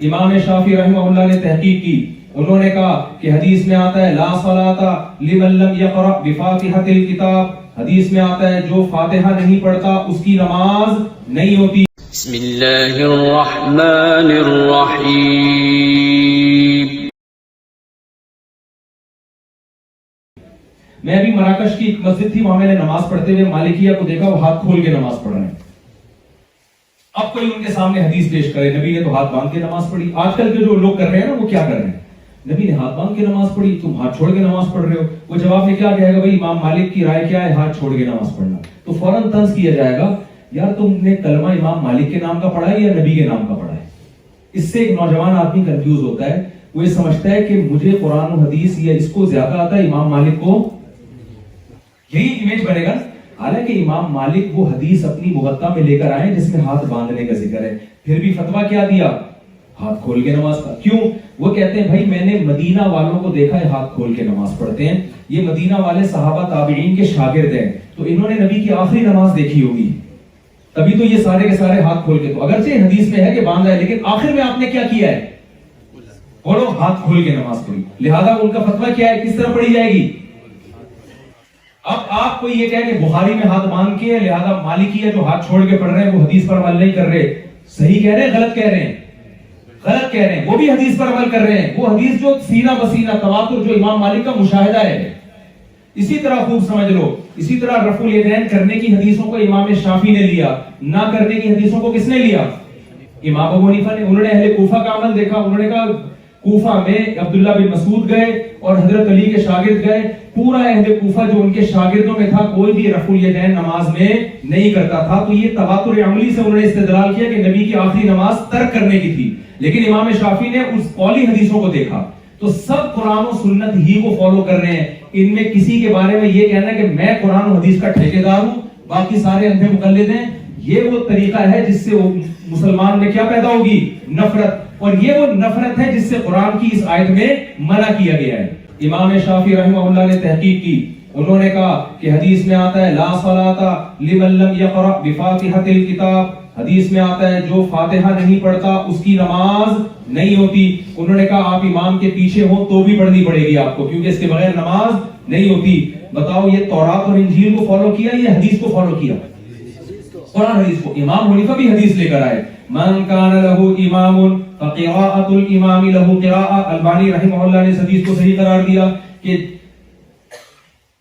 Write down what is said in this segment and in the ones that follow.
امام شافعی رحمہ اللہ نے تحقیق کی، انہوں نے کہا کہ حدیث میں آتا ہے لا صلاۃ لمن لم یقرأ بفاتحۃ الکتاب، حدیث میں آتا ہے جو فاتحہ نہیں پڑھتا اس کی نماز نہیں ہوتی۔ بسم اللہ الرحمن الرحیم۔ میں ابھی مراکش کی ایک مسجد تھی، وہاں میں نے نماز پڑھتے ہوئے مالکیہ کو دیکھا، وہ ہاتھ کھول کے نماز پڑھ رہے ہیں۔ اب کوئی ان کے سامنے حدیث پیش کرے نبی نے تو ہاتھ باندھ کے نماز پڑھی، آج کل کے جو لوگ کر رہے ہیں نا وہ کیا کر رہے ہیں، نبی نے ہاتھ باندھ کے نماز پڑھی، تم ہاتھ چھوڑ کے نماز پڑھ رہے ہو۔ وہ جواب میں کیا کہے گا، بھائی امام مالک کی رائے کیا ہے، ہاتھ چھوڑ کے نماز پڑھنا، تو فوراً طنز کیا جائے گا، یار تم نے کلمہ امام مالک کے نام کا پڑھا ہے یا نبی کے نام کا پڑھا ہے۔ اس سے ایک نوجوان آدمی کنفیوز ہوتا ہے، وہ یہ سمجھتا ہے کہ مجھے قرآن و حدیث یا اس کو زیادہ آتا ہے، امام مالک کو یہی امیج بنے گا۔ حالانکہ امام مالک وہ حدیث اپنی موطا میں لے کر آئے جس میں ہاتھ باندھنے کا ذکر ہے، پھر بھی فتویٰ کیا دیا، ہاتھ کھول کے نماز کا۔ کیوں؟ وہ کہتے ہیں بھائی میں نے مدینہ والوں کو دیکھا ہے ہاتھ کھول کے نماز پڑھتے ہیں، یہ مدینہ والے صحابہ تابعین کے شاگرد ہیں، تو انہوں نے نبی کی آخری نماز دیکھی ہوگی، تبھی تو یہ سارے کے سارے ہاتھ کھول کے، تو اگرچہ حدیث میں ہے کہ باندھا ہے لیکن آخر میں آپ نے کیا کیا ہے، بولو ہاتھ کھول کے نماز پڑھی، لہذا ان کا فتویٰ کیا ہے، کس طرح پڑھی جائے گی۔ اب آپ کو یہ کہہ کہ بخاری میں ہاتھ باندھ کے لہذا مالکیہ جو ہاتھ چھوڑ کے پڑھ رہے ہیں وہ حدیث پر عمل نہیں کر رہے، صحیح کہہ رہے ہیں غلط کہہ رہے ہیں، غلط کہہ رہے ہیں، وہ بھی حدیث پر عمل کر رہے ہیں، وہ حدیث جو سینہ بسینہ تواتر جو امام مالک کا مشاہدہ ہے۔ اسی طرح خوب سمجھ لو، اسی طرح رفع الیدین کرنے کی حدیثوں کو امام شافعی نے لیا، نہ کرنے کی حدیثوں کو کس نے لیا، امام ابو حنیفہ نے۔ انہوں نے اہل کوفہ کا عمل دیکھا، انہوں نے کہا کوفہ میں عبداللہ بن مسعود گئے اور حضرت علی کے شاگرد گئے، پورا اہل کوفہ جو ان کے شاگردوں میں تھا کوئی بھی رفع الیدین نماز میں نہیں کرتا تھا، تو یہ تواتر عملی سے انہوں نے استدلال کیا کہ نبی کی آخری نماز ترک کرنے کی تھی۔ لیکن امام شافعی نے اس قولی حدیثوں کو دیکھا تو سب قرآن و سنت ہی کو فالو کر رہے ہیں، ان میں کسی کے بارے میں یہ کہنا ہے کہ میں قرآن و حدیث کا ٹھیکیدار ہوں باقی سارے اندھے مقلد ہیں، یہ وہ طریقہ ہے جس سے مسلمان میں کیا پیدا ہوگی، نفرت، اور یہ وہ نفرت ہے جس سے قرآن کی اس آیت میں منع کیا گیا ہے۔ امام شافعی رحمہ اللہ نے تحقیق کی، انہوں نے کہا کہ حدیث میں آتا ہے لا صلاۃ لمن لم یقرأ بفاتحۃ الکتاب، حدیث میں آتا ہے جو فاتحہ نہیں پڑھتا اس کی نماز نہیں ہوتی۔ انہوں نے کہا آپ امام کے پیچھے ہو تو بھی پڑھنی پڑے گی آپ کو، کیونکہ اس کے بغیر نماز نہیں ہوتی۔ بتاؤ یہ تورات اور انجیل کو فالو کیا یا حدیث کو فالو کیا، قرآن حدیث کو۔ امام حنیفہ بھی حدیث لے کر آئے، من کان لہ امام فقراءۃ الامام لہ قراءۃ۔ البانی رحمہ اللہ نے اس حدیث کو صحیح قرار دیا کہ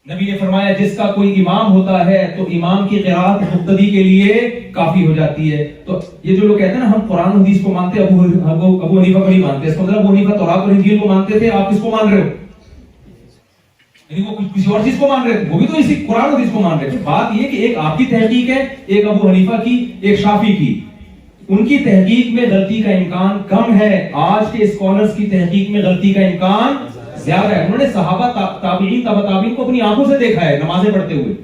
نبی نے فرمایا جس کا کوئی امام ہوتا ہے تو امام کی قراءت مقتدی کے لیے کافی ہو جاتی ہے۔ تو یہ جو لوگ کہتے ہیں نا ہم قرآن حدیث کو مانتے ہیں، ابو حنیفہ کو نہیں مانتے، اس کا مطلب ابو حنیفہ تورات اور انجیل کو مانتے تھے، آپ کس کو مان رہے ہو، یعنی وہ کسی اور چیز کو مان رہے تھے، وہ بھی تو اسی قرآن حدیث کو مان رہے تھے۔ بات یہ کہ ایک آپ کی تحقیق ہے، ایک ابو حنیفہ کی، ایک شافعی کی، ان کی تحقیق میں غلطی کا امکان کم ہے، آج کے اسکالرز کی تحقیق میں غلطی کا امکان زیادہ ہے۔ انہوں نے صحابہ تابعین تابعین کو اپنی آنکھوں سے دیکھا ہے نمازیں پڑھتے ہوئے۔